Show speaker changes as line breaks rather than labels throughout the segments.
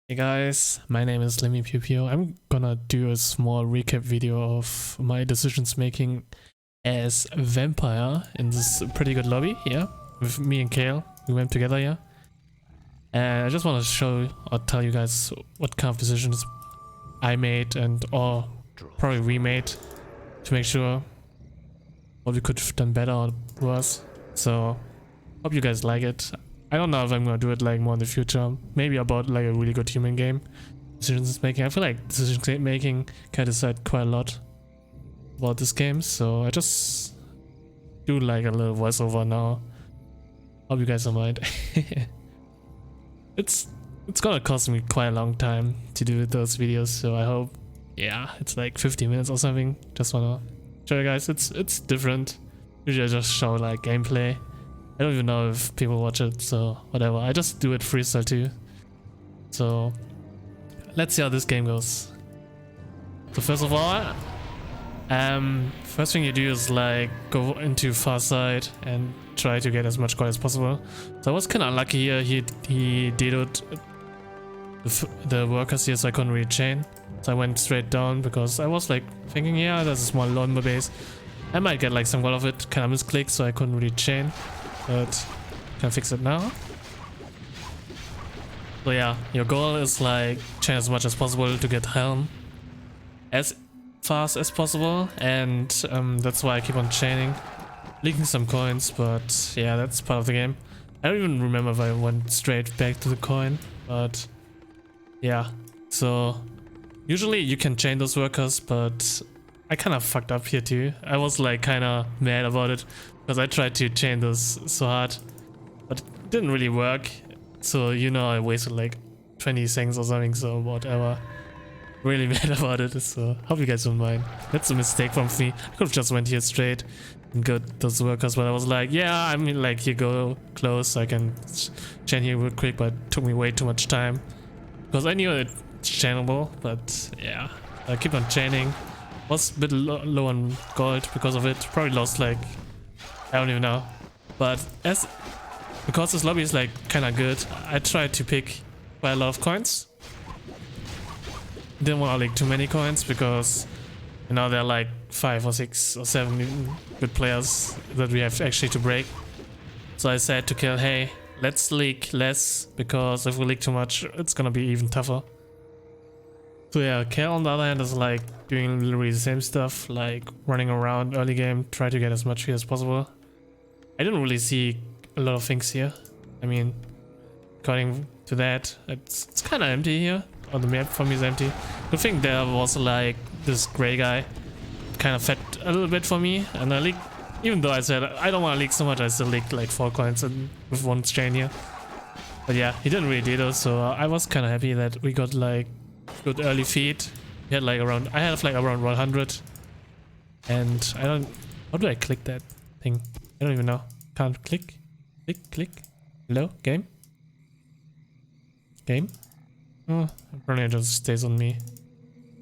Hey guys, my name is Lemmy Pew Pew. I'm gonna do a small recap video of my decisions making as a vampire in this pretty good lobby here with me and Kale. We went together here. And I just want to show or tell you guys what kind of decisions I made or probably remade to make sure what we could have done better or worse. So hope you guys like it. I don't know if I'm gonna do it like more in the future. Maybe about like a really good human game. Decisions making. I feel like decision making can decide quite a lot about this game. So I just do like a little voiceover now. Hope you guys don't mind. It's gonna cost me quite a long time to do those videos. So I hope, yeah, it's like 50 minutes or something. Just wanna show you guys it's different. Usually I just show like gameplay. I don't even know if people watch it, so whatever. I just do it freestyle too. So let's see how this game goes. So first of all, first thing you do is like go into far side and try to get as much gold as possible. So I was kind of unlucky here. He dedoed the workers here, so I couldn't really chain. So I went straight down because I was like thinking, yeah, there's a small lumber base. I might get like some gold of it. Kind of misclicked, so I couldn't really chain. But can I fix it now? So yeah, your goal is like chain as much as possible to get helm as fast as possible, and that's why I keep on chaining, leaking some coins. But yeah, that's part of the game. I don't even remember if I went straight back to the coin, but yeah. So usually you can chain those workers, but I kind of fucked up here too. I was like kind of mad about it because I tried to chain those so hard, but it didn't really work. So you know, I wasted like 20 seconds or something, so whatever. Really mad about it, so hope you guys don't mind. That's a mistake from me. I could have just went here straight and got those workers, but I was like, yeah, I mean, like, here, go close so I can chain here real quick, but it took me way too much time because I knew it's chainable. But yeah, I keep on chaining. Was a bit low on gold because of it. Probably lost like, I don't even know. But because this lobby is like kind of good, I tried to pick quite a lot of coins. Didn't want to like too many coins because, you know, there are like 5 or 6 or 7 good players that we have actually to break. So I said to Kill, hey, let's leak less, because if we leak too much, it's gonna be even tougher. So yeah, Kale on the other hand is like doing literally the same stuff, like running around early game, try to get as much here as possible. I didn't really see a lot of things here. I mean, according to that, it's kind of empty here. On the map for me is empty. Good thing there was like this gray guy kind of fed a little bit for me, and I leaked, even though I said I don't want to leak so much, I still leaked like 4 coins and with 1 chain here. But yeah, he didn't really do those, so I was kind of happy that we got like good early feed. We had like around, I had like around 100, and I don't, how do I click that thing? I don't even know. Can't click. Click. Hello, game. Oh, apparently it just stays on me.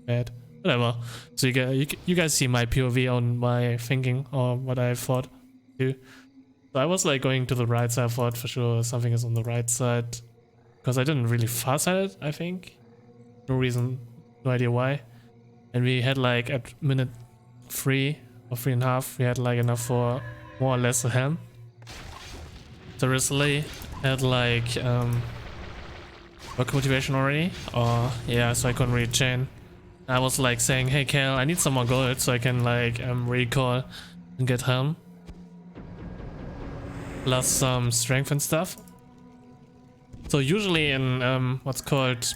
Bad. Whatever. So you guys see my POV on my thinking or what I thought too. So I was like going to the right side. I thought for sure something is on the right side because I didn't really far side it, I think. No reason, no idea why. And we had like at minute 3 or 3.5, we had like enough for more or less a helm. So recently had like work motivation already, or yeah, so I couldn't really chain. I was like saying, hey Kale, I need some more gold so I can like recall and get helm, plus some strength and stuff. So usually in what's called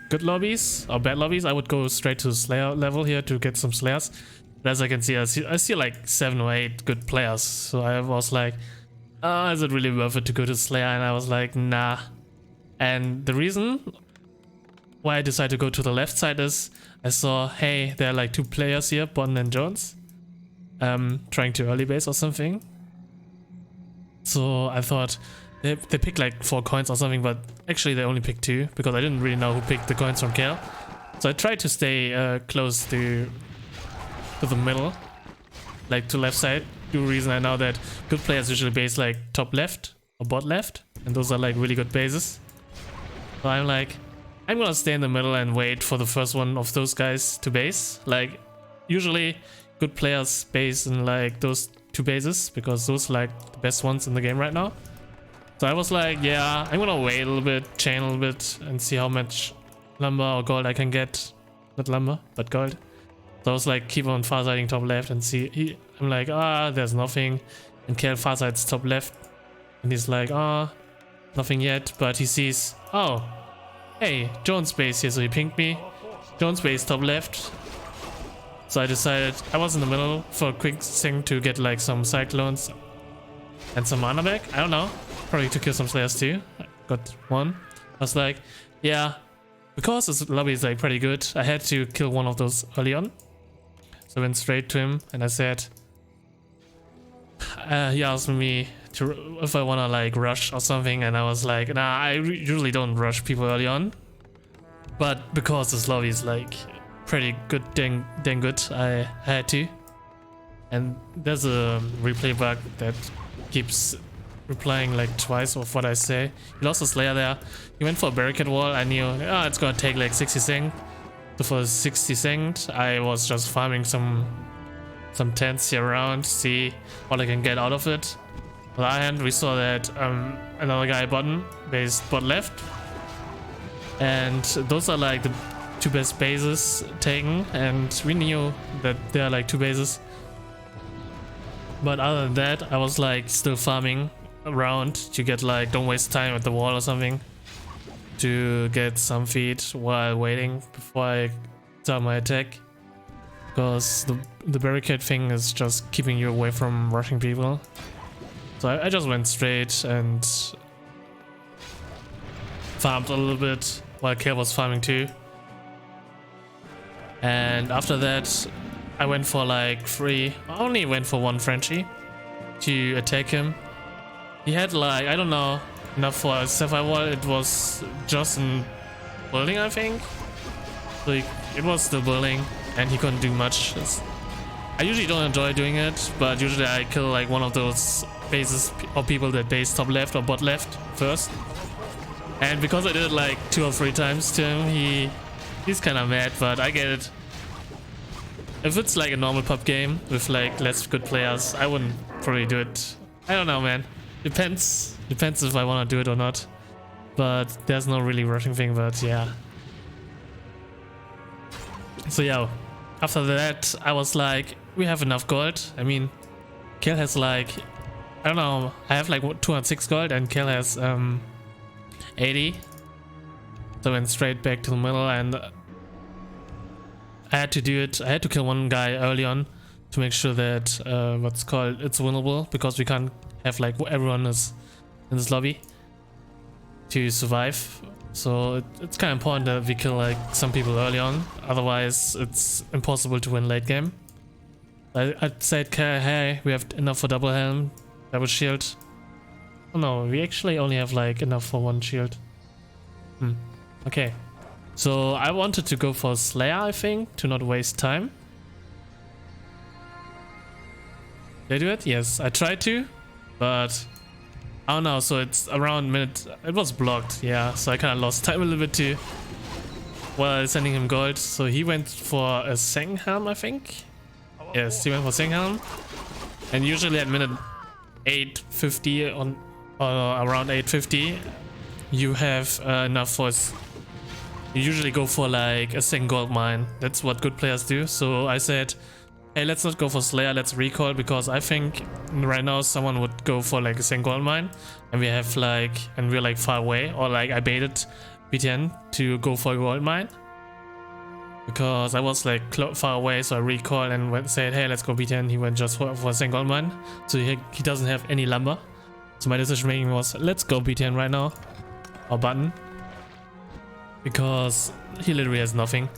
good lobbies or bad lobbies, I would go straight to Slayer level here to get some Slayers. But as I can see, I see like 7 or 8 good players. So I was like, is it really worth it to go to Slayer? And I was like, nah. And the reason why I decided to go to the left side is I saw, hey, there are like 2 players here, Bon and Jones, trying to early base or something. So I thought they picked like 4 coins or something, but actually they only picked 2 because I didn't really know who picked the coins from Kale. So I tried to stay close to the middle, like to left side. The reason I know that good players usually base like top left or bot left, and those are like really good bases. So I'm like, I'm gonna stay in the middle and wait for the first one of those guys to base. Like, usually good players base in like those 2 bases because those are like the best ones in the game right now. So I was like, yeah, I'm gonna wait a little bit, chain a little bit, and see how much lumber or gold I can get. Not lumber, but gold. So I was like, keep on farsighting top left and see. I'm like, there's nothing. And Kale farsights top left. And he's like, nothing yet. But he sees, hey, Jones base here. So he pinged me. Jones base top left. So I decided, I was in the middle for a quick thing to get like some cyclones and some mana back. I don't know. Probably to kill some slayers too. I got one. I was like, yeah, because this lobby is like pretty good, I had to kill one of those early on. So I went straight to him and I said, he asked me to if I wanna like rush or something, and I was like, nah, I usually don't rush people early on, but because this lobby is like pretty good, dang good, I had to. And there's a replay bug that keeps replying like twice of what I say. He lost a slayer there. He went for a barricade wall. I knew, it's gonna take like 60 seconds. So for 60 seconds, I was just farming some tents here around, see what I can get out of it. On the other hand, we saw that another guy based bot left, and those are like the 2 best bases taken, and we knew that there are like 2 bases. But other than that, I was like still farming around to get like, don't waste time at the wall or something, to get some feed while waiting before I start my attack, because the barricade thing is just keeping you away from rushing people. So I just went straight and farmed a little bit while Kale was farming too. And after that, I went for like 3, I only went for 1 Frenchie to attack him. He had like, I don't know, enough for a survival. It was just in building, I think. Like, it was still building and he couldn't do much. I usually don't enjoy doing it, but usually I kill like one of those bases or people that base top left or bot left first. And because I did it like 2 or 3 times to him, he's kind of mad, but I get it. If it's like a normal pub game with like less good players, I wouldn't probably do it. I don't know, man. Depends if I want to do it or not. But there's no really rushing thing, but yeah. So yeah, after that I was like, we have enough gold. I mean, Kale has like, I don't know, I have like 206 gold and Kale has 80. So I went straight back to the middle and I had to do it. I had to kill one guy early on to make sure that it's winnable, because we can't have like everyone is in this lobby to survive. So it's kind of important that we kill like some people early on, otherwise it's impossible to win late game. I said, hey, we have enough for double helm, double shield. Oh no, we actually only have like enough for 1 shield. Okay. So I wanted to go for Slayer, I think, to not waste time. Did I do it? Yes, I tried to, but I don't know. So it's around minute. It was blocked, yeah. So I kind of lost time a little bit too while sending him gold. So he went for a Senghelm, I think. Yes, he went for Senghelm. And usually at minute 850 or around 850, you have enough for. You usually go for like a Seng gold mine. That's what good players do. So I said, hey, let's not go for Slayer, let's recall, because I think right now someone would go for like a Seng gold mine, and we have like, and we're like far away, or like I baited BTN to go for a gold mine because I was like far away. So I recalled and said, hey, let's go BTN. He went just for a Seng gold mine, so he doesn't have any lumber. So my decision making was, let's go BTN right now, or button, because he literally has nothing.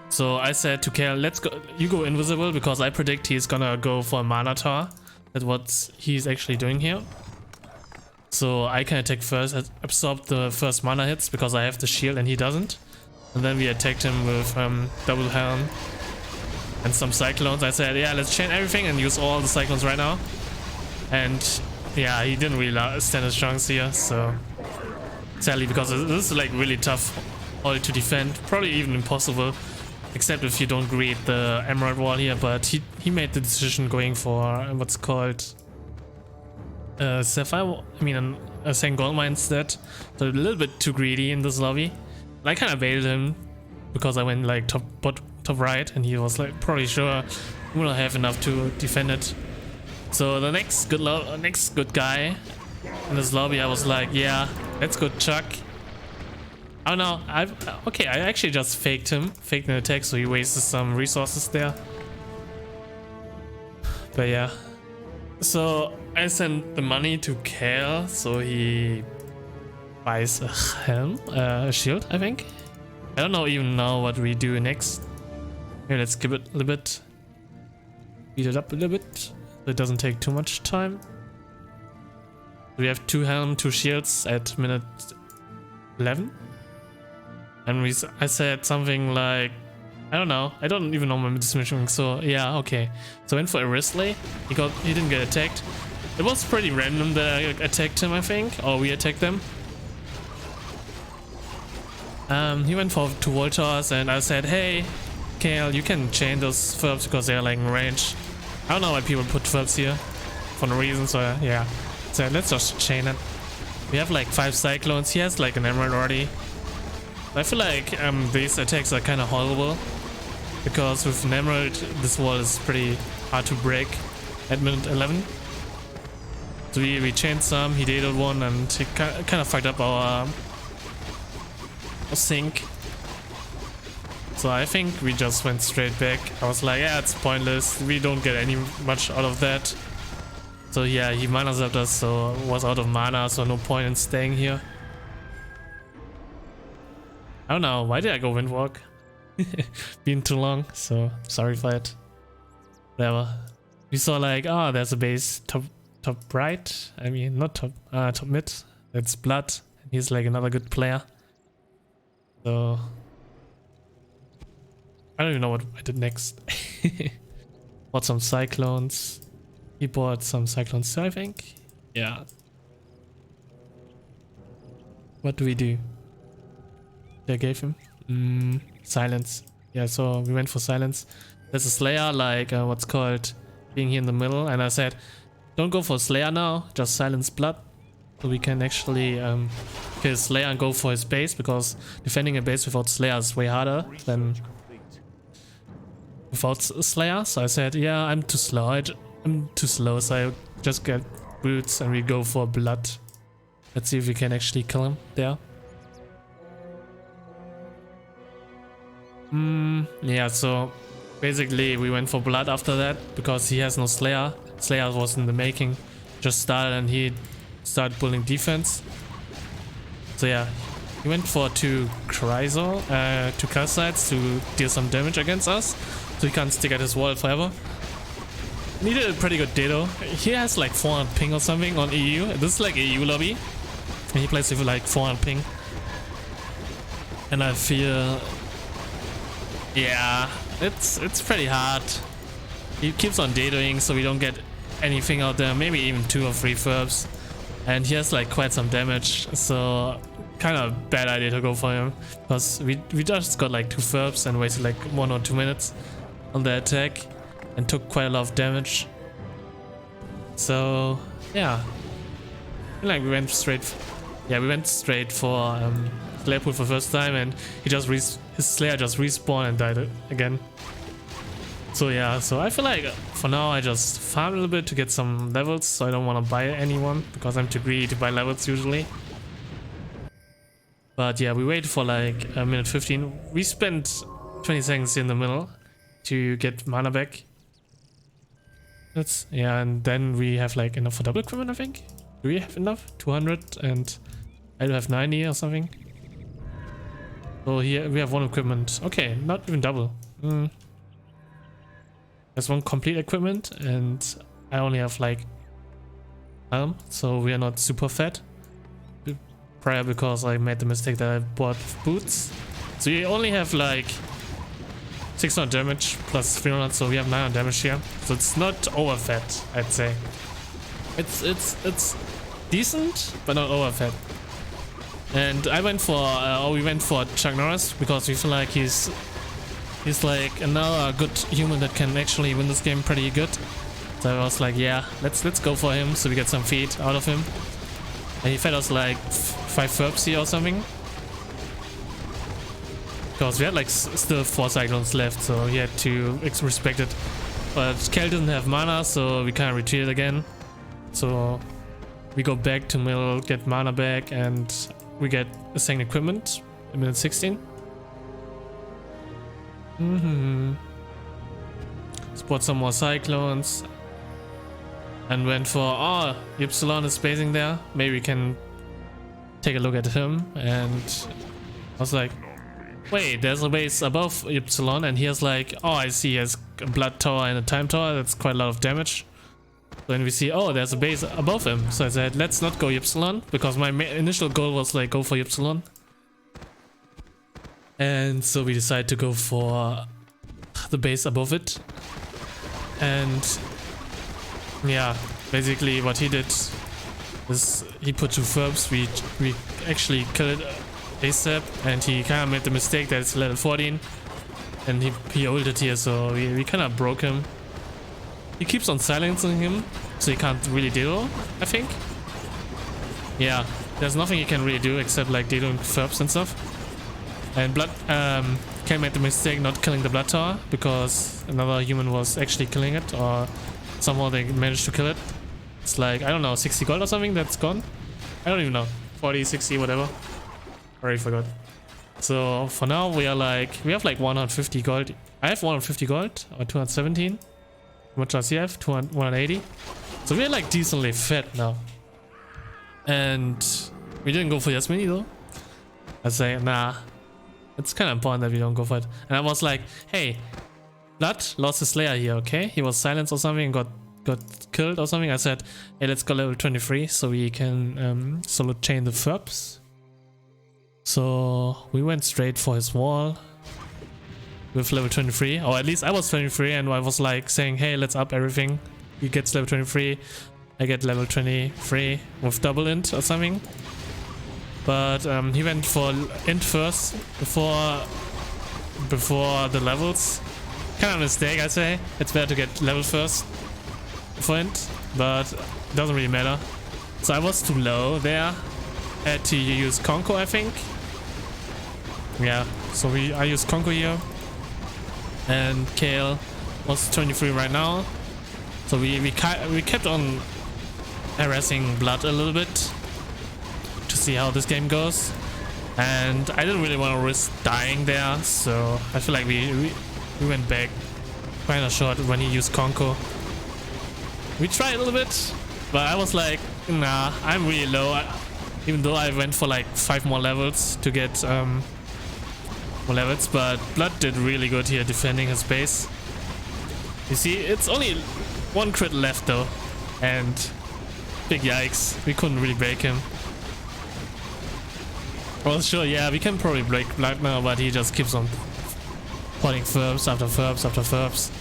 So I said to Kale, let's go, you go invisible, because I predict he's gonna go for a mana tower. That's what he's actually doing here. So I can attack first, absorb the first mana hits because I have the shield and he doesn't. And then we attacked him with double helm and some cyclones. I said, yeah, let's chain everything and use all the cyclones right now. And yeah, he didn't really stand a chance here, so sadly, because this is like really tough all to defend. Probably even impossible, except if you don't greet the Emerald Wall here. But he made the decision going for what's called Sapphire. I mean, saying Gold Mine instead. So a little bit too greedy in this lobby. And I kind of baited him because I went like top right, and he was like probably sure we don't have enough to defend it. So the next good guy in this lobby, I was like, yeah, let's go Chuck. Oh no, I actually just faked an attack, so he wasted some resources there. But yeah, so I sent the money to Kale, so he buys a helm, a shield, I think. I don't even know what we do next. Here, let's give it a little bit, speed it up a little bit, so it doesn't take too much time. We have 2 helm, 2 shields at minute 11. And I said something like, I don't know, I don't even know my dismissing, so yeah, okay. So I went for a Risley, he didn't get attacked. It was pretty random that I attacked him, I think, or we attacked them. He went for 2 Voltors, and I said, hey, Kale, you can chain those Ferbs because they're like in range. I don't know why people put Ferbs here, for no reason, so yeah. So let's just chain it. We have like 5 Cyclones, he has like an Emerald already. I feel like these attacks are kind of horrible, because with an Emerald this wall is pretty hard to break at minute 11. So we chained some, he dated one, and he kind of fucked up our sync. So I think we just went straight back. I was like, yeah, it's pointless, we don't get much out of that. So yeah, he mana zapped us, so was out of mana, so no point in staying here. I don't know, why did I go Windwalk? Been too long, so sorry for it. Whatever. We saw like, oh, there's a base top right. I mean, not top mid. That's Blood. He's like another good player. So I don't even know what I did next. Bought some Cyclones. He bought some Cyclones too, I think. Yeah. What do we do? I gave him silence. Yeah, so we went for silence. There's a Slayer, like what's called being here in the middle, and I said, don't go for Slayer now, just silence Blood, so we can actually kill Slayer and go for his base, because defending a base without Slayer is way harder than without Slayer. So I said, yeah, I'm too slow. I'm too slow, so I just get boots and we go for Blood. Let's see if we can actually kill him there. Yeah, so basically we went for Blood after that because he has no Slayer. Slayer was in the making, just started, and he started pulling defense. So yeah, he went for 2 Chrysal, 2 Calcites to deal some damage against us, so he can't stick at his wall forever. And he did a pretty good Dado. He has like 400 ping or something on EU. This is like EU lobby, and he plays with like 400 ping. And I feel, yeah, it's pretty hard. He keeps on Dadoing, so we don't get anything out there, maybe even 2 or 3 Ferbs. And he has like quite some damage, so kind of bad idea to go for him, because we just got like 2 Ferbs and wasted like 1 or 2 minutes on the attack and took quite a lot of damage. So yeah, I feel like we went straight for Slayer pool for the first time, and he just his Slayer just respawned and died again. So yeah, so I feel like for now I just farm a little bit to get some levels, so I don't want to buy anyone because I'm too greedy to buy levels usually. But yeah, we waited for like a minute 15. We spent 20 seconds in the middle to get mana back. Yeah, and then we have like enough for double equipment, I think. Do we have enough? 200, and I do have 90 or something. So here we have 1 equipment. Okay, not even double. There's 1 complete equipment, and I only have like so we are not super fat. Prior, because I made the mistake that I bought boots. So we only have like 600 damage plus 300, so we have 900 damage here. So it's not over fat, I'd say. It's decent, but not over fat. And I went for, we went for Chuck Norris because we feel like he's like another good human that can actually win this game pretty good. So I was like, yeah, let's go for him so we get some feed out of him. And he fed us like 5 Ferbs here or something. Because we had like still 4 Cyclones left, so he had to respect it. But Kel didn't have mana, so we kind of retreated again. So we go back to middle, get mana back, and we get a second equipment in minute 16. Spot some more Cyclones. And went for, oh, Ypsilon is basing there. Maybe we can take a look at him. And I was like, wait, there's a base above Ypsilon. And here's like, oh, I see he has a blood tower and a time tower. That's quite a lot of damage. Then we see, oh, there's a base above him. So I said, let's not go Ypsilon. Because my initial goal was like, go for Ypsilon. And so we decided to go for the base above it. And yeah, basically what he did is he put 2 Ferbs. We actually killed it ASAP, and he kind of made the mistake that it's level 14, and he ulted here, so we kind of broke him. He keeps on silencing him, so he can't really deal, I think. Yeah, there's nothing he can really do except like dealing Ferbs and stuff. And Ken made the mistake not killing the blood tower because another human was actually killing it, or somehow they managed to kill it. It's like, I don't know, 60 gold or something that's gone? I don't even know. 40, 60, whatever. Already forgot. So for now we are like, we have like 150 gold. I have 150 gold or 217. How much does he have? 180. So we're like decently fed now. And we didn't go for Yasmini though. I say, nah. It's kind of important that we don't go for it. And I was like, hey, Blood lost his Slayer here, okay? He was silenced or something and got killed or something. I said, hey, let's go level 23 so we can solo chain the Ferbs. So we went straight for his wall with level 23, or at least I was 23, and I was like saying, hey, let's up everything. He gets level 23, I get level 23 with double int or something. But he went for int first before the levels. Kind of a mistake, I'd say. It's better to get level first for int, but it doesn't really matter. So I was too low there. I had to use Conco, I think. Yeah, so I used Conco here. And Kale was 23 right now. So we kept on harassing Blood a little bit to see how this game goes. And I didn't really want to risk dying there, so I feel like we went back kind of short when he used Conco. We tried a little bit, but I was like, nah, I'm really low. Even though I went for like 5 more levels to get more levels, but Blood did really good here defending his base. You see, it's only 1 crit left though, and big yikes, we couldn't really break him. Well, sure, yeah, we can probably break Blood now, but he just keeps on potting Ferbs after Ferbs after Ferbs.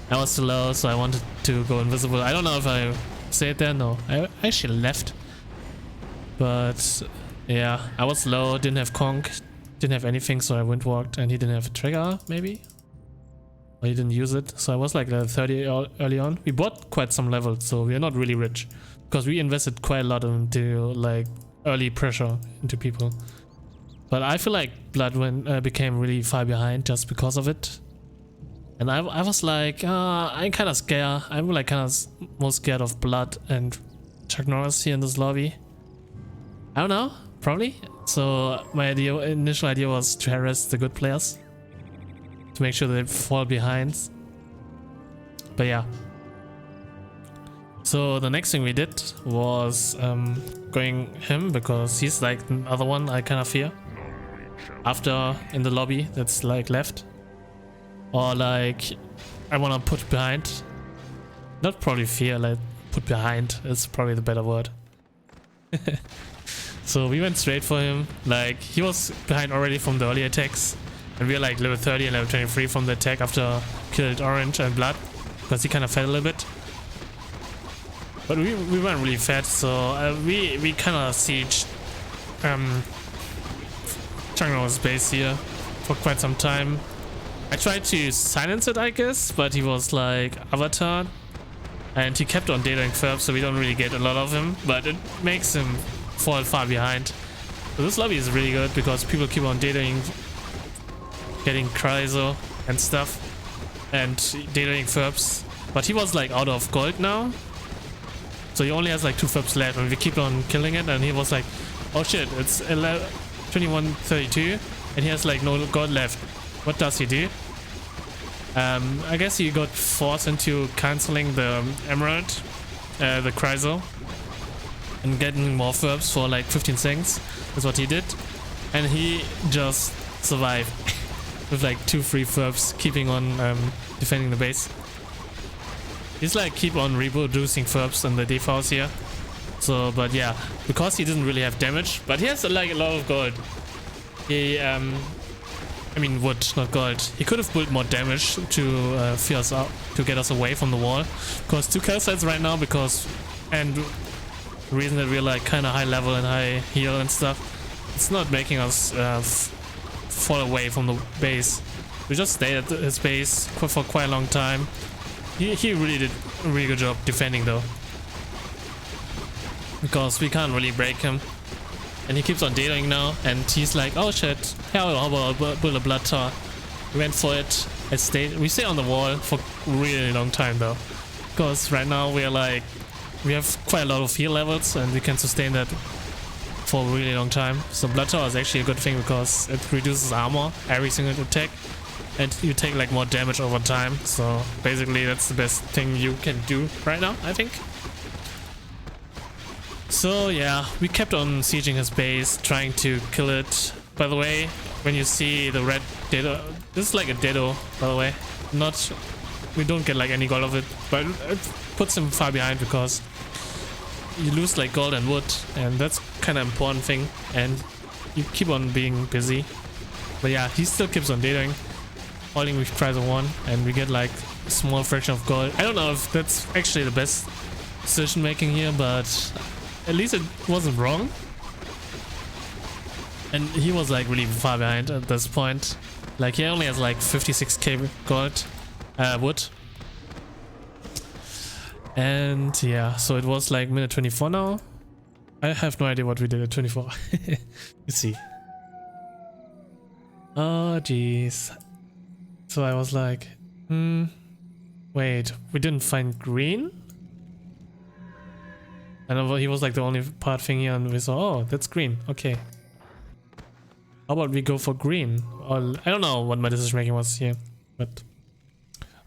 I was too low, so I wanted to go invisible. I don't know if I stayed there. No, I actually left. But yeah, I was low, didn't have conk, didn't have anything, so I wind walked, and he didn't have a trigger, maybe? Or he didn't use it, so I was like level 30 early on. We bought quite some levels, so we are not really rich, because we invested quite a lot into like early pressure into people. But I feel like Blood became really far behind just because of it. And I was like, I'm kind of scared. I'm like kind of more scared of Blood and Chuck Norris here in this lobby. I don't know, probably. So my initial idea was to harass the good players, to make sure they fall behind. But yeah. So the next thing we did was going him, because he's like the other one I kind of fear. After in the lobby that's like left, or like I want to put behind. Not probably fear, like put behind is probably the better word. So we went straight for him. Like he was behind already from the early attacks, and we are like level 30 and level 23 from the attack after killed Orange and Blood, because he kind of fed a little bit. But we weren't really fed, so we kind of sieged chunking out his base here for quite some time. I tried to silence it, I guess, but he was like avatar, and he kept on dataing first, so we don't really get a lot of him, but it makes him fall far behind. So this lobby is really good because people keep on dataing, getting Chryso and stuff, and dataing Ferbs. But he was like out of gold now, so he only has like 2 Ferbs left, and we keep on killing it, and he was like, oh shit, it's 21:32 and he has like no gold left. What does he do? I guess he got forced into canceling the emerald, the Chryso, and getting more Ferbs for like 15 seconds. That's what he did, and he just survived with like 2 free Ferbs, keeping on defending the base. He's like keep on reproducing Ferbs in the defaults here. So, but yeah, because he didn't really have damage, but he has like a lot of gold. He, I mean wood, not gold. He could have built more damage to fear us out, to get us away from the wall. Because 2 kill sites right now, because, and the reason that we're like kind of high level and high heal and stuff, it's not making us fall away from the base. We just stayed at his base for quite a long time. He really did a really good job defending though, because we can't really break him, and he keeps on dataing now, and he's like, oh shit, how about build a blood tower? We went for it. We stay on the wall for a really long time though, because right now we have quite a lot of heal levels, and we can sustain that for a really long time. So blood tower is actually a good thing because it reduces armor every single attack, and you take like more damage over time. So basically that's the best thing you can do right now, I think. So yeah, we kept on sieging his base, trying to kill it. By the way, when you see the red Ditto, this is like a Ditto, by the way. We don't get like any gold of it, but it puts him far behind because you lose like gold and wood, and that's kind of important thing, and you keep on being busy. But yeah, he still keeps on dataing, holding with Chryso 1, and we get like a small fraction of gold. I don't know if that's actually the best decision making here, but at least it wasn't wrong. And he was like really far behind at this point. Like he only has like 56k gold, wood. And yeah, so it was like minute 24 now. I have no idea what we did at 24. Let's see. Oh jeez. So I was like, wait, we didn't find green? And he was like the only part thing here, and we saw, oh, that's green. Okay. How about we go for green? Or I don't know what my decision making was here, but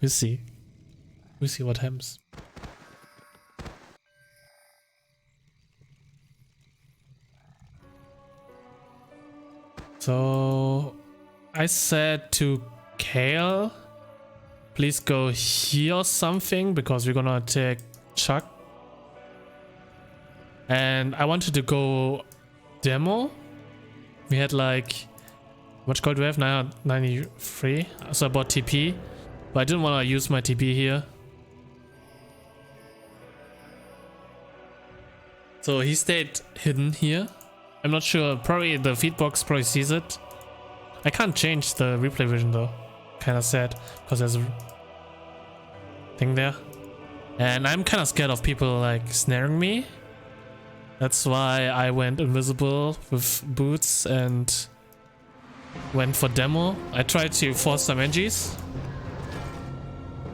we'll see. We'll see what happens. So I said to Kale, please go here or something, because we're gonna attack Chuck. And I wanted to go demo. We had like, how much gold do we have? 93. So I bought TP, but I didn't want to use my TP here. So he stayed hidden here. I'm not sure, probably the feedbox probably sees it. I can't change the replay vision though. Kind of sad, because there's a thing there. And I'm kind of scared of people like snaring me. That's why I went invisible with boots and went for demo. I tried to force some NGs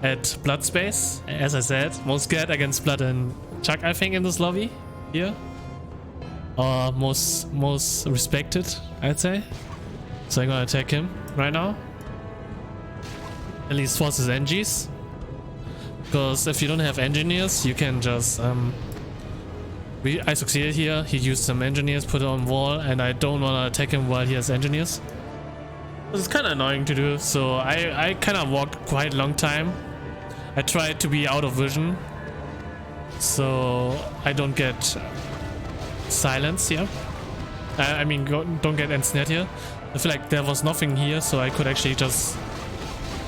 at Blood space. As I said, most scared against Blood and Chuck, I think, in this lobby here. Or most respected, I'd say. So I'm gonna attack him right now. At least force his NGs. Because if you don't have engineers, you can just I succeeded here. He used some engineers, put it on wall, and I don't want to attack him while he has engineers. This is kind of annoying to do, so I kind of walked quite a long time. I tried to be out of vision, so I don't get silence here. I mean, don't get ensnared here. I feel like there was nothing here, so I could actually just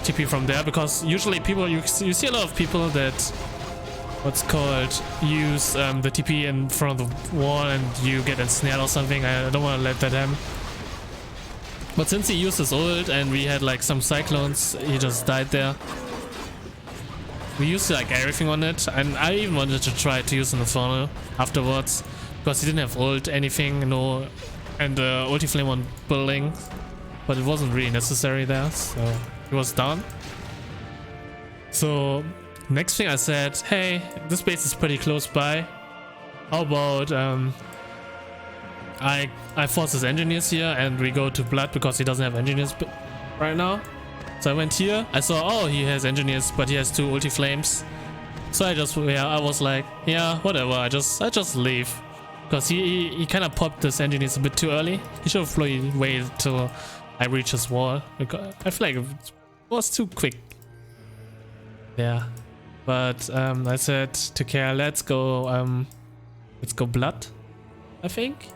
TP from there, because usually people, you see a lot of people that what's called use the TP in front of the wall and you get ensnared or something. I don't want to let that happen. But since he used his ult and we had like some cyclones, he just died there. We used like everything on it, and I even wanted to try to use an Inferno afterwards because he didn't have ult, anything, no, and ulti flame on building, but it wasn't really necessary there, so he was down. So next thing I said, hey, this base is pretty close by. How about I force his engineers here and we go to blood because he doesn't have engineers right now. So I went here, I saw, oh, he has engineers, but he has 2 ulti flames. So I just, yeah, I was like, yeah, whatever, I just leave. Because he kind of popped his engineers a bit too early. He should have waited till I reach his wall. Because I feel like it was too quick. Yeah. But I said to Kale, let's go blood, I think.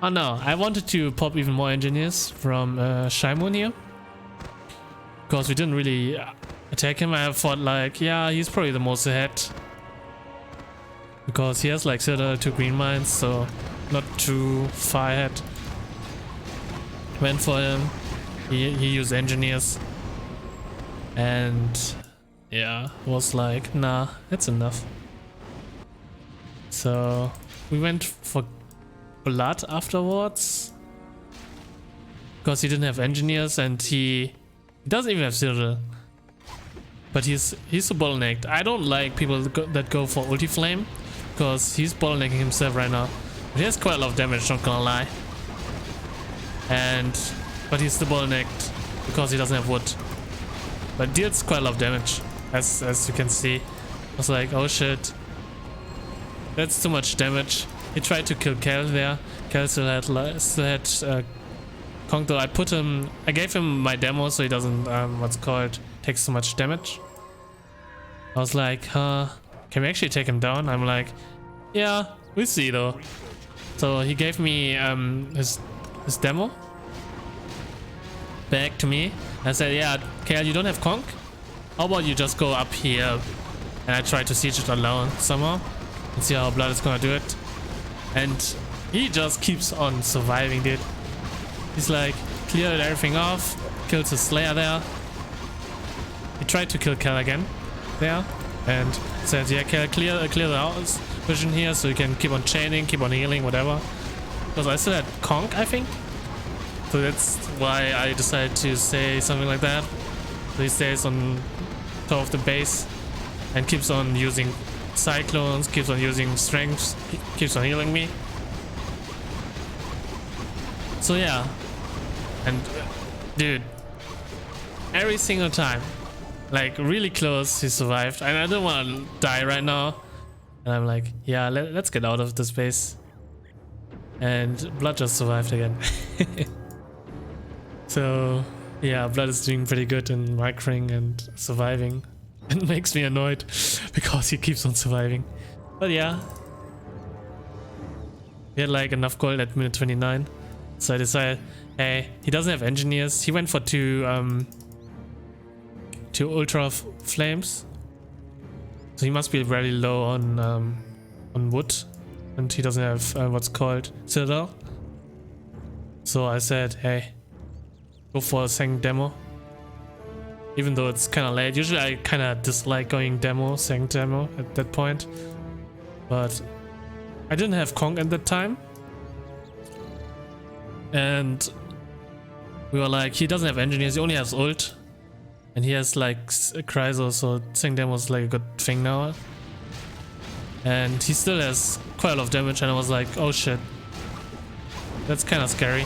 Oh no, I wanted to pop even more engineers from Shaimon here. Because we didn't really attack him. I thought like, yeah, he's probably the most ahead. Because he has like 2 green mines, so not too far ahead. Went for him. He used engineers. And yeah, was like, nah, that's enough. So we went for blood afterwards. Because he didn't have engineers and he doesn't even have Citadel. But he's so bottlenecked. I don't like people that go for ulti flame. Because he's bottlenecking himself right now. But he has quite a lot of damage, not gonna lie. But he's still bottlenecked because he doesn't have wood. But deals quite a lot of damage, as you can see. I was like, oh shit. That's too much damage. He tried to kill Kel there. Kel still had Kong though. I gave him my demo so he doesn't, take so much damage. I was like, can we actually take him down? I'm like, yeah, we'll see though. So he gave me his demo back to me. I said, yeah, Kale, you don't have Conk? How about you just go up here? And I tried to siege it alone somehow and see how Blood is gonna do it. And he just keeps on surviving, dude. He's like, cleared everything off, kills his Slayer there. He tried to kill Kel again there and said, yeah, Kel, clear the house vision here so you can keep on chaining, keep on healing, whatever. Because I still had Conk, I think. So that's why I decided to say something like that. So he stays on top of the base and keeps on using cyclones, keeps on using strengths, keeps on healing me. So yeah, and dude, every single time, like really close, he survived, and I don't want to die right now. And I'm like, yeah, let's get out of this base. And Blood just survived again. So yeah, Blood is doing pretty good in microing and surviving. It makes me annoyed because he keeps on surviving. But yeah, we had like enough gold at minute 29. So I decided, hey, he doesn't have engineers. He went for two ultra flames. So he must be very low on wood. And he doesn't have what's called Citadel. So I said, hey, go for a second demo. Even though it's kind of late. Usually I kind of dislike going second demo at that point. But I didn't have Kong at that time. And we were like, he doesn't have engineers, he only has ult. And he has like Chryso, so second demo is like a good thing now. And he still has quite a lot of damage, and I was like, oh shit. That's kind of scary.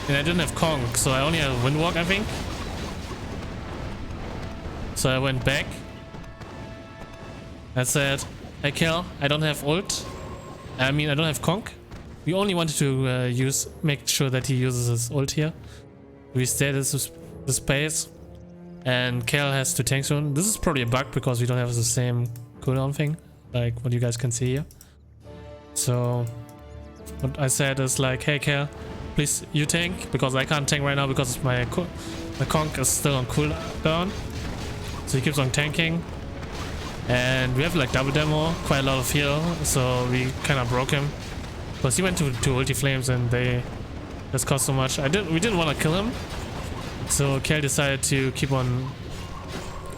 And I didn't have Kong, so I only had Windwalk, I think. So I went back. I said, hey Kel, I don't have ult. I mean, I don't have Kong. We only wanted to make sure that he uses his ult here. We stayed at the space. And Kel has to tank soon. This is probably a bug because we don't have the same cooldown thing, like what you guys can see here. So what I said is like, hey Kel, please you tank, because I can't tank right now because my conk is still on cooldown. So he keeps on tanking. And we have like double demo, quite a lot of heal, so we kind of broke him. Because he went to ulti flames and they This cost so much. We didn't want to kill him, so Kel decided to keep on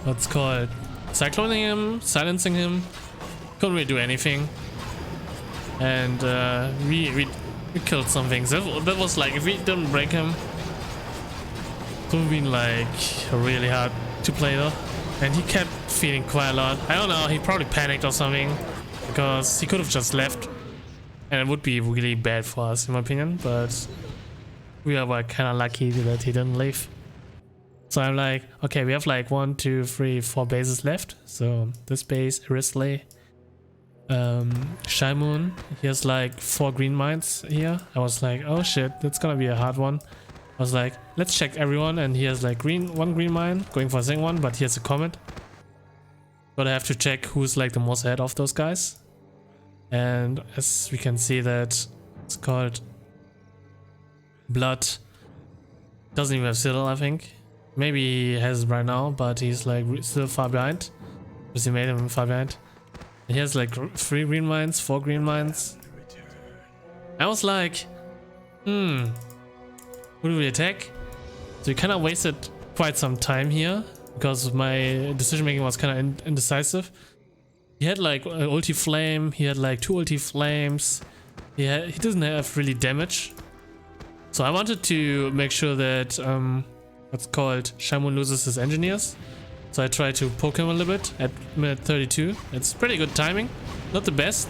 what's called cycloning him, silencing him. Couldn't really do anything, and we killed some things. That was like, if we didn't break him, it would have been like really hard to play though. And he kept feeling quite a lot. I don't know, he probably panicked or something, because he could have just left and it would be really bad for us in my opinion, but we are kind of lucky that he didn't leave. So I'm like, okay, we have like 1, 2, 3, 4 bases left. So this base, Risley, Shaimoon, he has like 4 green mines here. I was like, oh shit, that's gonna be a hard one. I was like, let's check everyone, and he has like 1 green mine, going for a second one, but he has a comet. But I have to check who's like the most ahead of those guys. And as we can see that it's called Blood. Doesn't even have Citadel, I think. Maybe he has right now, but he's like still far behind. Because he made him far behind. And he has like 3 green mines, 4 green mines. I was like, who do we attack? So we kind of wasted quite some time here, because my decision making was kind of indecisive. He had like an ulti flame, he had like 2 ulti flames. He doesn't have really damage. So I wanted to make sure that what's called Shaimoon loses his engineers. So I tried to poke him a little bit at minute 32. It's pretty good timing. Not the best,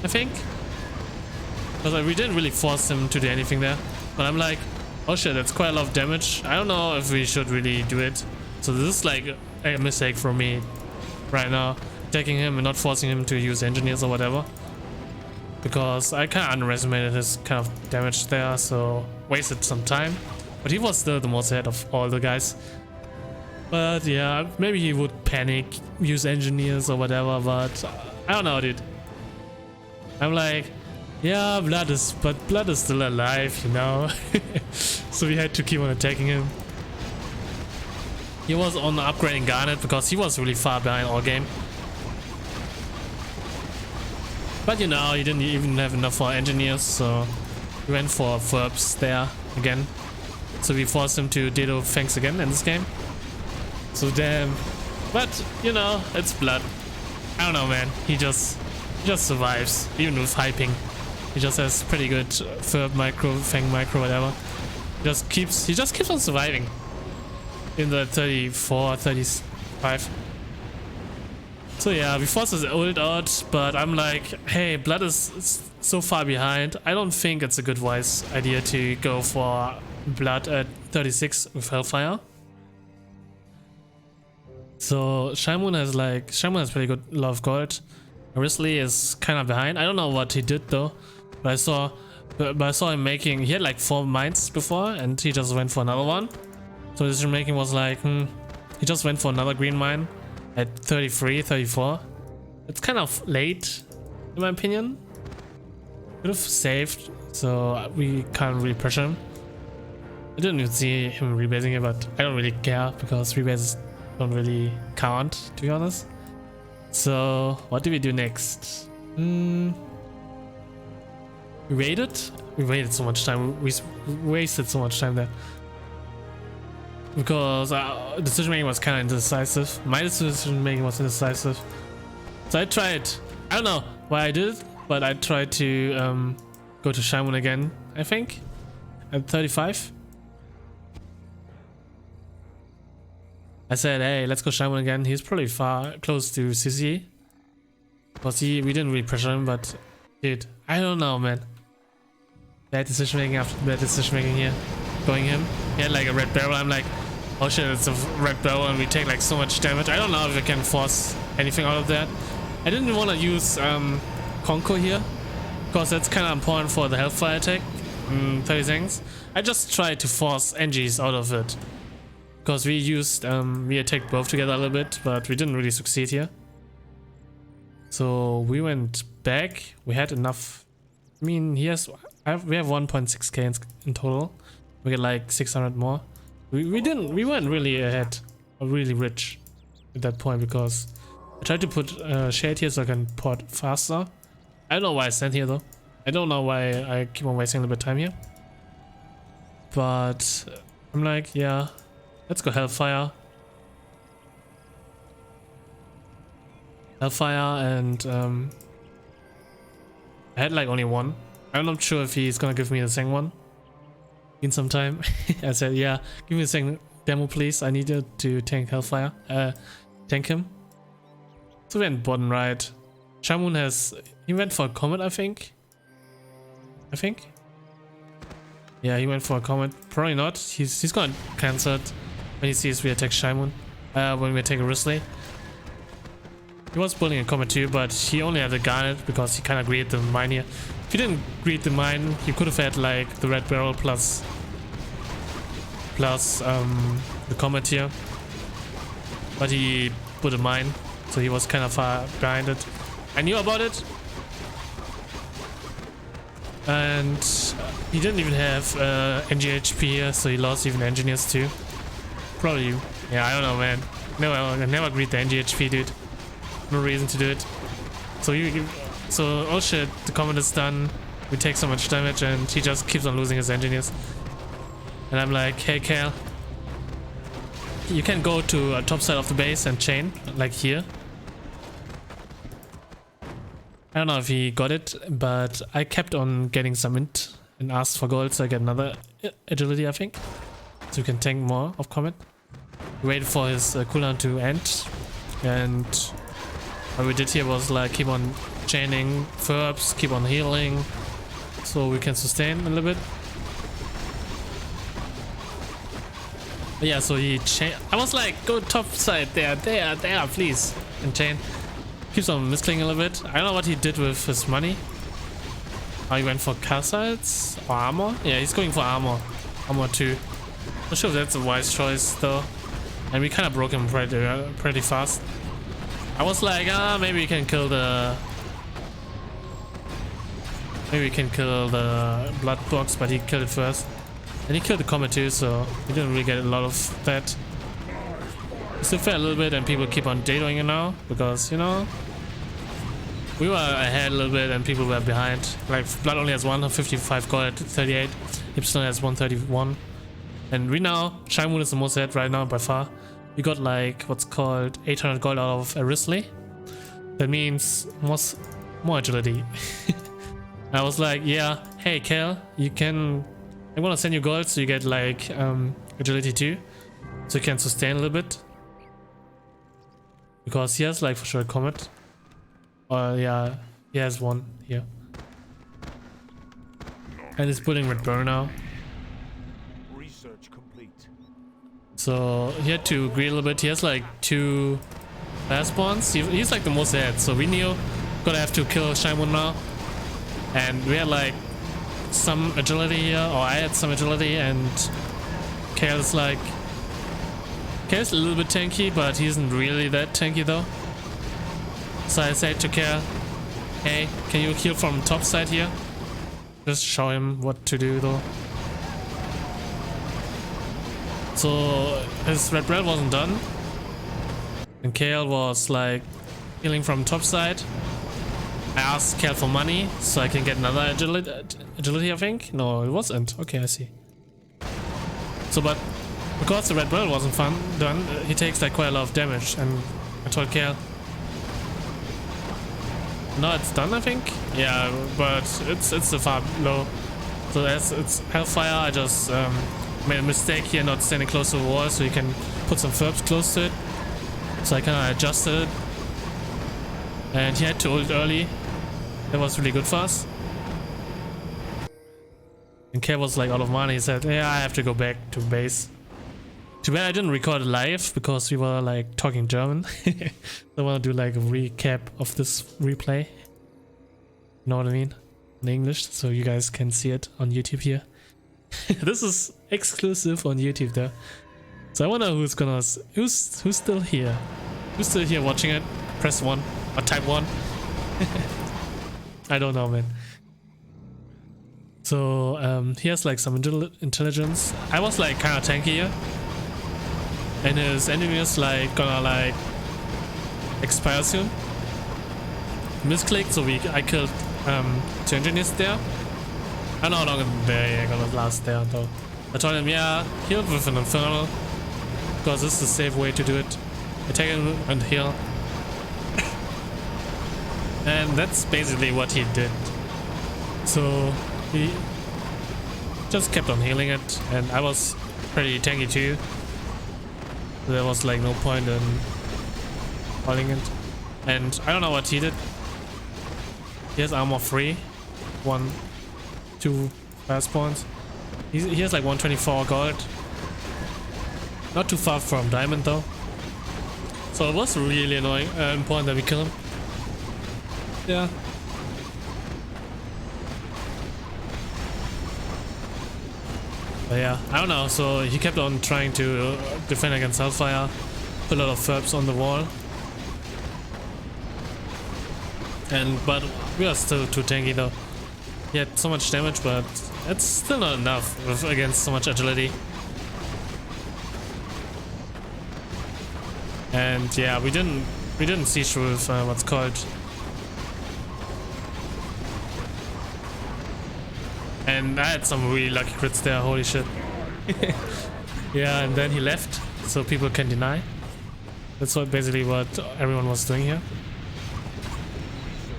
I think, because we didn't really force him to do anything there. But I'm like, oh shit, that's quite a lot of damage. I don't know if we should really do it. So this is like a mistake for me right now, attacking him and not forcing him to use engineers or whatever, because I kind of underestimated his kind of damage there, so wasted some time. But he was still the most ahead of all the guys. But yeah, maybe he would panic, use engineers or whatever, but I don't know, dude. I'm like, yeah, Blood is still alive, you know. So we had to keep on attacking him. He was on upgrading Garnet because he was really far behind all game. But you know, he didn't even have enough for engineers, so we went for Verbs there again. So we forced him to Dedo Fangs again in this game. So damn. But you know, it's Blood. I don't know, man. He just survives, even with hyping. He just has pretty good Verb micro, Fang micro, whatever. He just keeps on surviving in the 34, 35. So yeah, we forced his ult out, but I'm like, hey, Blood is so far behind. I don't think it's a good wise idea to go for Blood at 36 with Hellfire. So Shaimoon has pretty good lot of gold. Risley is kind of behind. I don't know what he did though, but I saw him making, he had like 4 mines before and he just went for another one. So decision making was like, he just went for another green mine at 33, 34. It's kind of late in my opinion. Could have saved, so we can't really pressure him. I didn't even see him rebasing it, but I don't really care because rebases don't really count, to be honest. So what do we do next? We waited so much time. We wasted so much time there because our decision making was kind of indecisive. My decision making was indecisive, so I tried, I don't know why I did it, but I tried to go to Shaimoon again, I think at 35. I said, hey, let's go Shaimoon again. He's probably close to CC. Because we didn't really pressure him, but dude, I don't know, man. Bad decision making after bad decision making here. Going him. He had like a red barrel. I'm like, oh shit, it's a red barrel and we take like so much damage. I don't know if I can force anything out of that. I didn't want to use Conco here, because that's kind of important for the Hellfire attack. 30 seconds. I just tried to force NGs out of it. Because we attacked both together a little bit, but we didn't really succeed here. So we went back. We had enough. I mean, we have 1.6k in total. We get like 600 more. We weren't really ahead or really rich at that point, because I tried to put shade here so I can port faster. I don't know why I stand here though. I don't know why I keep on wasting a little bit of time here. but I'm like, yeah, let's go Hellfire. And I had like only one. I'm not sure if he's gonna give me the second one in some time. I said, yeah, give me the second demo please. I needed to tank Hellfire, tank him. So we went bottom right. Shamun he went for a comet, I think. Yeah, he went for a comet. Probably not. He's gonna cancel it when he sees we attack Shamun. When we attack Risley. He was building a comet too, but he only had a garnet because he kind of greeted the mine here. If he didn't greet the mine, he could have had like the red barrel plus the comet here. But he put a mine, so he was kind of far behind it. I knew about it. And he didn't even have NGHP here, so he lost even engineers too. Probably, yeah, I don't know, man. No, I never greet the NGHP, dude. No reason to do it. So oh shit, the comet is done. We take so much damage, and he just keeps on losing his engineers. And I'm like, hey, Cal, you can go to a top side of the base and chain, like here. I don't know if he got it, but I kept on getting some int and asked for gold, so I get another agility, I think. So we can tank more of Comet. Wait for his cooldown to end. And what we did here was like keep on chaining verbs, keep on healing, so we can sustain a little bit. But yeah, so he chain. I was like, go top side there, please, and chain. Keeps on misclicking a little bit. I don't know what he did with his money. Oh, he went for cassites or armor? Yeah, he's going for armor. Armor 2. Not sure if that's a wise choice though. And we kind of broke him pretty fast. I was like, maybe we can kill the... Maybe we can kill the blood box, but he killed it first. And he killed the comet too, so we didn't really get a lot of that. We still fail a little bit, and people keep on datoing it now, because, you know, we were ahead a little bit and people were behind. Like, Blood only has 155 gold at 38, Ipsilon has 131. And we now, Shamun is the most ahead right now by far. We got like what's called 800 gold out of Risley. That means more agility. I was like, yeah, hey Cal, you can, I'm gonna send you gold so you get like agility too, so you can sustain a little bit. Because he has like for sure a comet. Yeah, he has one here. And he's putting red burn now.
Research complete.
So he had to greed a little bit. He has like 2 last spawns. He's like the most ahead. So we knew gonna have to kill Shaimon now. And we had like some agility here, or I had some agility, and Kale is like... Kale's a little bit tanky, but he isn't really that tanky though. So I said to Kale, hey, can you heal from top side here? Just show him what to do though. So his red bread wasn't done. And Kale was like healing from top side. I asked Kale for money so I can get another agility, I think. No, it wasn't. Okay, I see. So, but because the red bread wasn't done, he takes like quite a lot of damage. And I told Kale, no, it's done, I think. Yeah, but it's a far low. So as it's Hellfire, I just made a mistake here, not standing close to the wall, so you can put some verbs close to it. So I kind of adjusted it. And he had to ult early. That was really good for us. And Kale was like out of money. He said, yeah, I have to go back to base. Too bad I didn't record it live because we were like talking German. I want to do like a recap of this replay. You know what I mean? In English, so you guys can see it on YouTube here. This is exclusive on YouTube though. So I wonder who's still here. Who's still here watching it? Press 1 or type 1. I don't know, man. So he has like some intelligence. I was like kind of tanky here. And his enemies like gonna like expire soon. Misclicked, so I killed 2 engineers there. I don't know how long they're gonna last there though. I told him, yeah, heal with an Infernal, because this is the safe way to do it. Attack him and heal. And that's basically what he did. So he just kept on healing it, and I was pretty tanky too. So there was like no point in holding it. And I don't know what he did. He has armor 3, 1, 2 fast points. He has like 124 gold. Not too far from diamond though. So it was really annoying, important that we kill him. Yeah. But yeah, I don't know. So he kept on trying to defend against Hellfire. Put a lot of Ferbs on the wall. But we are still too tanky though. He had so much damage, but it's still not enough against so much agility. And yeah, we didn't see through with what's called. And I had some really lucky crits there, holy shit. Yeah, and then he left, so people can deny. That's basically what everyone was doing here.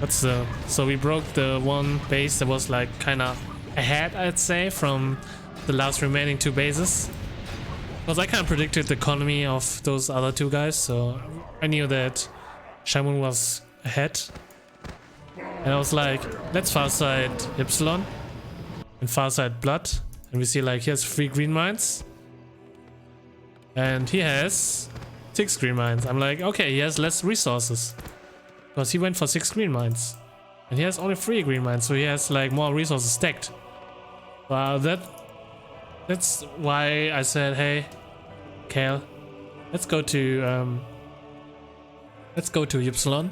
So we broke the one base that was like kinda ahead, I'd say, from the last remaining 2 bases. Because I kinda predicted the economy of those other 2 guys, so I knew that Shaman was ahead. And I was like, let's farside Ypsilon and farside Blood. And we see like he has 3 green mines. And he has 6 green mines. I'm like, okay, he has less resources. Because he went for 6 green mines. And he has only 3 green mines, so he has like more resources stacked. Well, that's why I said, hey, Kale, let's go to Ypsilon.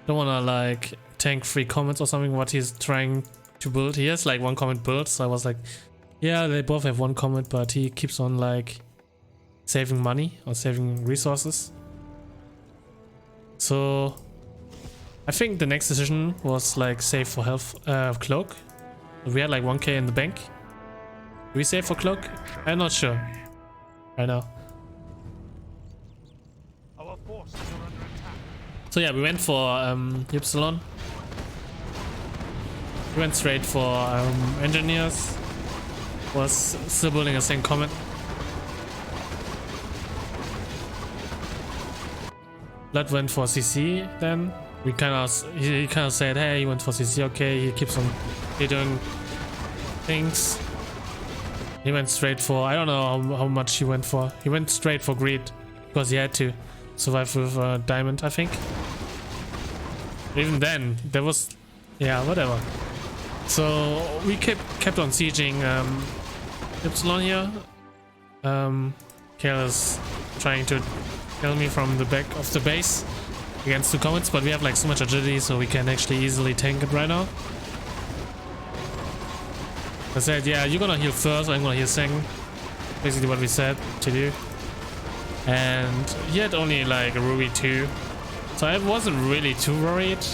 Don't wanna like tank 3 comments or something what he's trying to build. He has like 1 comment build, so I was like, yeah, they both have 1 comment, but he keeps on like saving money or saving resources. So I think the next decision was like save for health cloak. We had like 1k in the bank. Do we save for cloak? I'm not sure right now.
Our forces are under attack.
So yeah, we went for Ypsilon. We went straight for engineers. Was still building a same comet. Blood went for CC then. He kind of said, hey, he went for CC, okay, he keeps on doing things. He went straight for, I don't know how much he went for. He went straight for greed because he had to survive with diamond, I think. Even then, there was, yeah, whatever. So we kept on sieging Ypsilon here. Kale is trying to kill me from the back of the base against 2 comets, but we have like so much agility, so we can actually easily tank it right now. I said, yeah, you're gonna heal first, I'm gonna heal second. Basically what we said to do. And he had only like a Ruby 2, so I wasn't really too worried.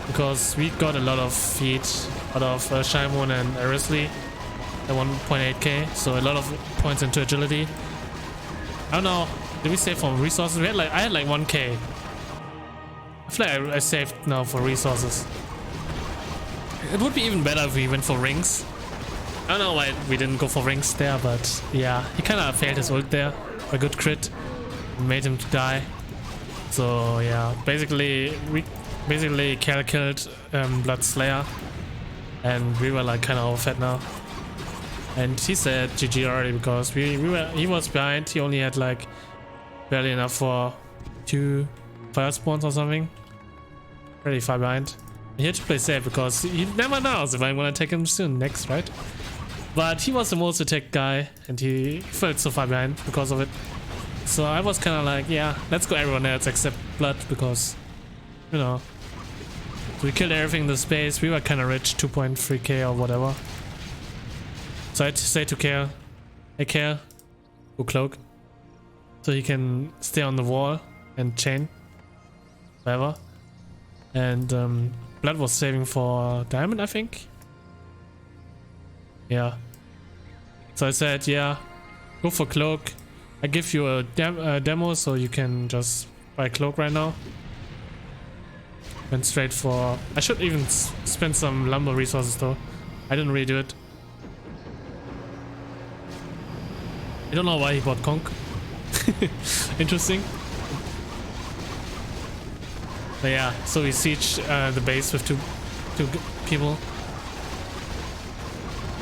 Because we got a lot of feed out of Shaimon and Arisley at 1.8k, so a lot of points into agility. I don't know, did we save for resources? I had like 1k. I feel like I saved now for resources. It would be even better if we went for rings. I don't know why we didn't go for rings there, but yeah, he kind of failed his ult there. A good crit made him to die. So yeah, basically Cal killed Blood Slayer, and we were like kind of overfed now. And he said GG already because he was behind. He only had like barely enough for 2 fire spawns or something. Pretty far behind. He had to play safe because he never knows if I'm gonna take him soon next, right? But he was the most attacked guy and he felt so far behind because of it. So I was kind of like, yeah, let's go everyone else except Blood because, you know, we killed everything in the space. We were kind of rich, 2.3k or whatever. So I had to say to Kale, hey Kale, go cloak. So he can stay on the wall and chain, whatever. And Blood was saving for diamond, I think. Yeah. So I said, yeah, go for cloak. I give you a demo so you can just buy cloak right now. Went straight for... I should even spend some lumber resources though. I didn't really do it. I don't know why he bought conch. Interesting. But yeah, so we siege the base with two people.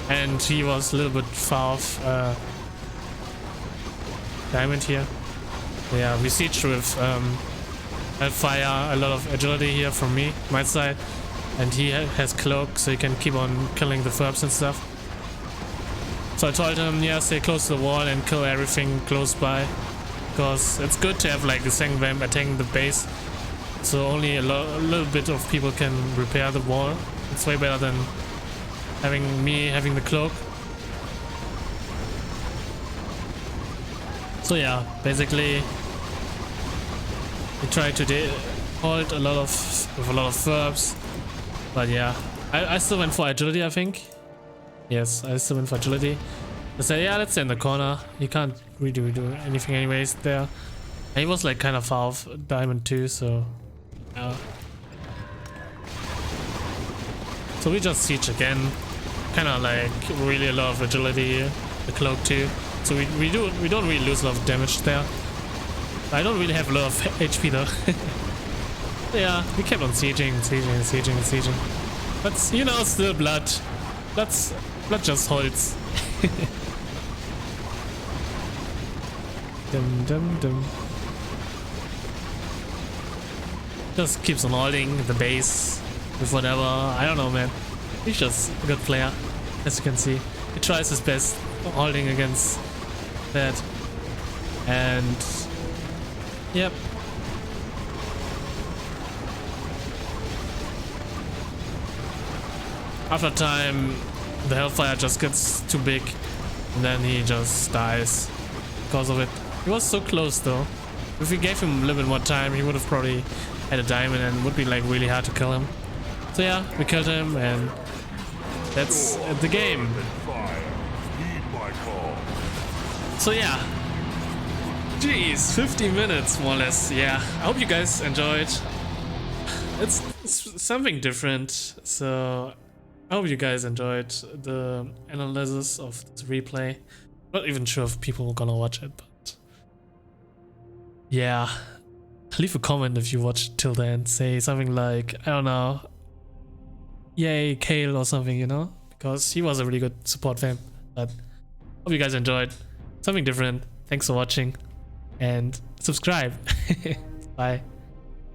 And he was a little bit far off diamond here. Yeah, we sieged with fire, a lot of agility here from me, my side. And he has cloak, so he can keep on killing the Furbs and stuff. So I told him, yeah, stay close to the wall and kill everything close by. Because it's good to have like the second vamp attacking the base. So only a little bit of people can repair the wall. It's way better than having me having the cloak. So yeah, basically we tried to hold a lot of Furbs. But yeah, I still went for agility, I think. Yes, I still went for agility. I said, yeah, let's stay in the corner. You can't really do anything anyways there. And he was like kind of far off diamond too, so yeah. So we just siege again. Kind of like really a lot of agility here. The cloak too. So we don't really lose a lot of damage there. I don't really have a lot of HP though. Yeah, we kept on sieging. But you know, still blood. Blood just holds. Dum. Just keeps on holding the base with whatever. I don't know, man. He's just a good player, as you can see. He tries his best holding against that. And yep. After time, the Hellfire just gets too big, and then he just dies because of it. He was so close though. If we gave him a little bit more time, he would have probably had a diamond and would be like really hard to kill him. So yeah, we killed him, and that's the game. So yeah, jeez, 50 minutes more or less. Yeah, I hope you guys enjoyed. It's something different, so I hope you guys enjoyed the analysis of this replay. Not even sure if people are gonna watch it, but yeah, leave a comment if you watched till the end. Say something like, I don't know, yay Kale or something, you know, because he was a really good support vamp. But hope you guys enjoyed something different. Thanks for watching and subscribe. Bye.